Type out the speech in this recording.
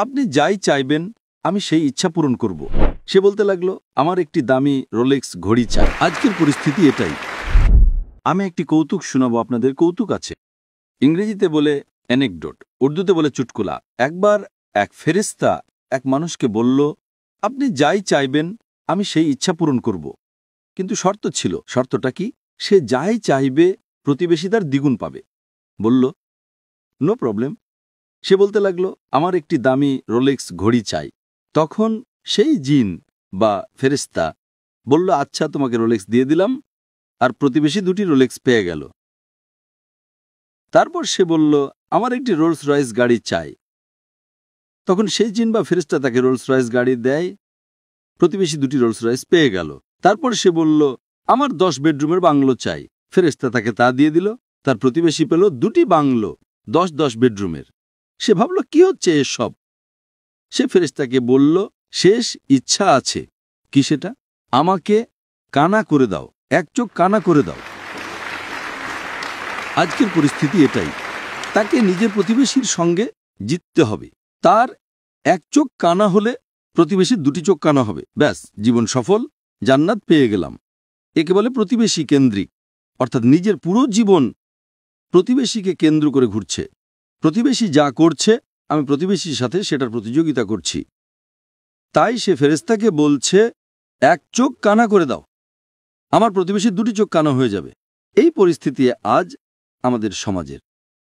আপনি যাই চাইবেন আমি সেই ইচ্ছা পূরণ করব। সে বলতে লাগলো, আমার একটি দামি রোলেক্স ঘড়ি চাই। আজকের পরিস্থিতি এটাই। আমি একটি কৌতুক শোনাবো আপনাদের। কৌতুক আছে, ইংরেজিতে বলে অ্যানেকডোট, উর্দুতে বলে চুটকুলা। একবার এক ফেরেশতা এক মানুষকে বলল, আপনি যাই চাইবেন আমি সেই ইচ্ছা পূরণ করব। কিন্তু শর্ত ছিল। শর্তটা কি? সে যাই চাইবে প্রতিবেশী তার দ্বিগুণ পাবে। বলল, নো প্রবলেম। সে বলতে লাগলো, আমার একটি দামি রোলেক্স ঘড়ি চাই। তখন সেই জিন বা ফেরেশতা বলল, আচ্ছা, তোমাকে রোলেক্স দিয়ে দিলাম। আর প্রতিবেশী দুটি রোলেক্স পেয়ে গেল। তারপর সে বলল, আমার একটি রোলস রয়েস গাড়ি চাই। তখন সেই জিন বা ফেরেশতা তাকে রোলস রয়েস গাড়ি দেয়। প্রতিবেশী দুটি রোলস রয়েস পেয়ে গেল। তারপর সে বলল, আমার 10 বেডরুমের বাংলো চাই। ফেরেশতা তাকে তা দিয়ে দিল। তার প্রতিবেশী পেল দুটি বাংলো, 10 বেডরুমের। সে ভাবল, কি হচ্ছে এসব? সে ফেরেশতাকে বলল, শেষ ইচ্ছা আছে। কি সেটা? আমাকে কানা করে দাও, এক চোখ কানা করে দাও। আজকের পরিস্থিতি এটাই। তাকে নিজের প্রতিবেশীর সঙ্গে জিততে হবে। তার এক চোখ কানা হলে প্রতিবেশীর দুটি চোখ কানা হবে। ব্যাস, জীবন সফল, জান্নাত পেয়ে গেলাম। একে বলে প্রতিবেশী কেন্দ্রিক, অর্থাৎ নিজের পুরো জীবন প্রতিবেশীকে কেন্দ্র করে ঘুরছে। প্রতিবেশী যা করছে আমি প্রতিবেশীর সাথে সেটার প্রতিযোগিতা করছি। তাই সে ফেরেশতাকে বলছে, এক চোখ কানা করে দাও, আমার প্রতিবেশীর দুটি চোখ কানা হয়ে যাবে। এই পরিস্থিতি আজ আমাদের সমাজের।